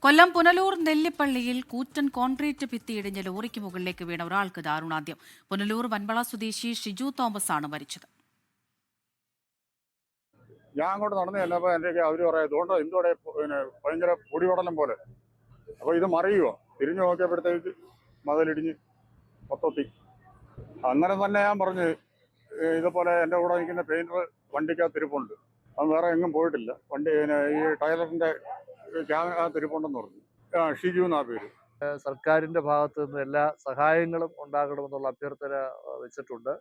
കൊല്ലം പുനലൂർ നെല്ലിപ്പള്ളിയിൽ കൂറ്റൻ കോൺക്രീറ്റ് ഭിത്തിയിടിഞ്ഞ് ലോറിക്ക് മുകളിലേക്ക് വീണ ഒരാൾക്ക് ദാരുണാന്ത്യം. പുനലൂർ വൻവള സ്വദേശി ഷിജു തോമസ് ആണ് മരിച്ചത്. ഞാൻ അങ്ങോട്ട് നടന്നു ചെന്നപ്പോൾ എൻ്റെ അവർ പറയാം ഇതുകൊണ്ട് എന്തോടെ ഭയങ്കര പൊടിപടലം പോലെ. അപ്പോൾ ഇത് മറിയുമോ, തിരിഞ്ഞു നോക്കിയപ്പോഴത്തേക്ക് മതിലിടിഞ്ഞ് മൊത്തത്തി. അങ്ങനെ തന്നെ ഞാൻ പറഞ്ഞു ഇതുപോലെ എൻ്റെ കൂടെ നിൽക്കുന്ന പെയിൻറ്റർ വണ്ടിക്കകത്ത് തിരുപ്പുണ്ട്, അത് വേറെ എങ്ങും പോയിട്ടില്ല, വണ്ടി ഈ ടൈലറിൻ്റെ തിരുപ്പുണ്ടെന്ന് പറഞ്ഞു. ഷിജു എന്നാ പേര്. സർക്കാരിൻ്റെ ഭാഗത്തു നിന്ന് എല്ലാ സഹായങ്ങളും ഉണ്ടാകണമെന്നുള്ള അഭ്യർത്ഥന വെച്ചിട്ടുണ്ട്.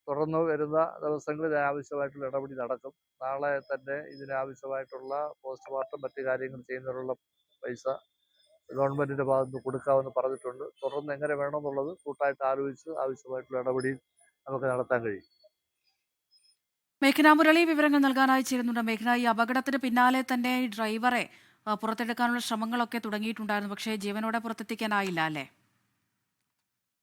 തുടർന്ന് വരുന്ന ദിവസങ്ങളിൽ ആവശ്യമായിട്ടുള്ള നടപടി നടക്കും. നാളെ തന്നെ ഇതിനാവശ്യമായിട്ടുള്ള പോസ്റ്റ്മോർട്ടം മറ്റു കാര്യങ്ങൾ ചെയ്യുന്നതിനുള്ള പൈസ ഗവൺമെൻറ്റിൻ്റെ ഭാഗത്ത് നിന്ന് കൊടുക്കാമെന്ന് പറഞ്ഞിട്ടുണ്ട്. തുടർന്ന് എങ്ങനെ വേണമെന്നുള്ളത് കൂട്ടായിട്ട് ആലോചിച്ച് ആവശ്യമായിട്ടുള്ള നടപടി നമുക്ക് നടത്താൻ കഴിയും. മേഘന മുരളി വിവരങ്ങൾ നൽകാനായി ചേരുന്നുണ്ട്. മേഘന, ഈ അപകടത്തിന് പിന്നാലെ തന്നെ ഈ ഡ്രൈവറെ പുറത്തെടുക്കാനുള്ള ശ്രമങ്ങളൊക്കെ തുടങ്ങിയിട്ടുണ്ടായിരുന്നു, പക്ഷേ ജീവനോടെ പുറത്തെത്തിക്കാനായില്ല അല്ലേ?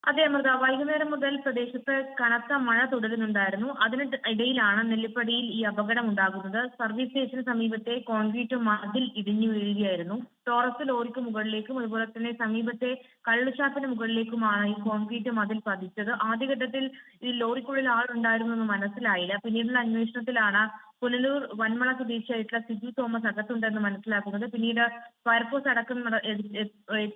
അതെ അമൃത, വൈകുന്നേരം മുതൽ പ്രദേശത്ത് കനത്ത മഴ തുടരുന്നുണ്ടായിരുന്നു. അതിന് ഇടയിലാണ് നെല്ലിപ്പടിയിൽ ഈ അപകടം ഉണ്ടാകുന്നത്. സർവീസ് സ്റ്റേഷന് സമീപത്തെ കോൺക്രീറ്റ് മതിൽ ഇടിഞ്ഞു വീഴുകയായിരുന്നു. ടോറസ് ലോറിക്ക് മുകളിലേക്കും അതുപോലെ തന്നെ സമീപത്തെ കള്ളുഷാപ്പിന് മുകളിലേക്കുമാണ് ഈ കോൺക്രീറ്റ് മതിൽ പതിച്ചത്. ആദ്യഘട്ടത്തിൽ ഈ ലോറിക്കുള്ളിൽ ആളുണ്ടായിരുന്നെന്ന് മനസ്സിലായില്ല. പിന്നീടുള്ള അന്വേഷണത്തിലാണ് പുനലൂർ വൻമള സ്വദേശിയായിട്ടുള്ള ഷിജു തോമസ് അകത്തുണ്ടെന്ന് മനസ്സിലാക്കുന്നത്. പിന്നീട് ഫയർഫോഴ്സ് അടക്കം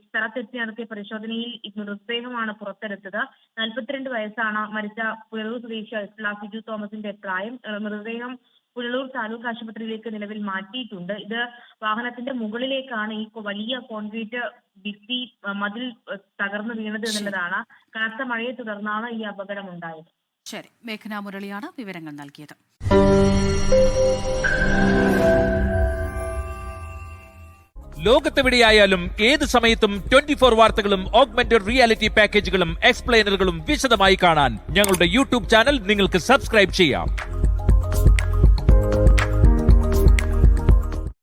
സ്ഥലത്തെത്തി നടത്തിയ പരിശോധനയിൽ മൃതദേഹമാണ് പുറത്തെടുത്തത്. 42 വയസ്സാണ് മരിച്ച പുനലൂർ സ്വദേശിയായിട്ടുള്ള ഷിജു തോമസിന്റെ പ്രായം. മൃതദേഹം പുനലൂർ താലൂക്ക് ആശുപത്രിയിലേക്ക് നിലവിൽ മാറ്റിയിട്ടുണ്ട്. ഇത് വാഹനത്തിന്റെ മുകളിലേക്കാണ് ഈ വലിയ കോൺക്രീറ്റ് ഭിത്തി മതിൽ തകർന്നു വീണത് എന്നുള്ളതാണ്. കനത്ത മഴയെ തുടർന്നാണ് ഈ അപകടം ഉണ്ടായത്. ശരി, മേഘന മുരളിയാണ് വിവരങ്ങൾ നൽകിയത്. ലോകത്തെവിടെയായാലും ഏത് സമയത്തും 24 വാർത്തകളും ഓഗ്മെന്റഡ് റിയാലിറ്റി പാക്കേജുകളും എക്സ്പ്ലെയിനറുകളും വിശദമായി കാണാൻ ഞങ്ങളുടെ യൂട്യൂബ് ചാനൽ നിങ്ങൾക്ക് സബ്സ്ക്രൈബ് ചെയ്യാം.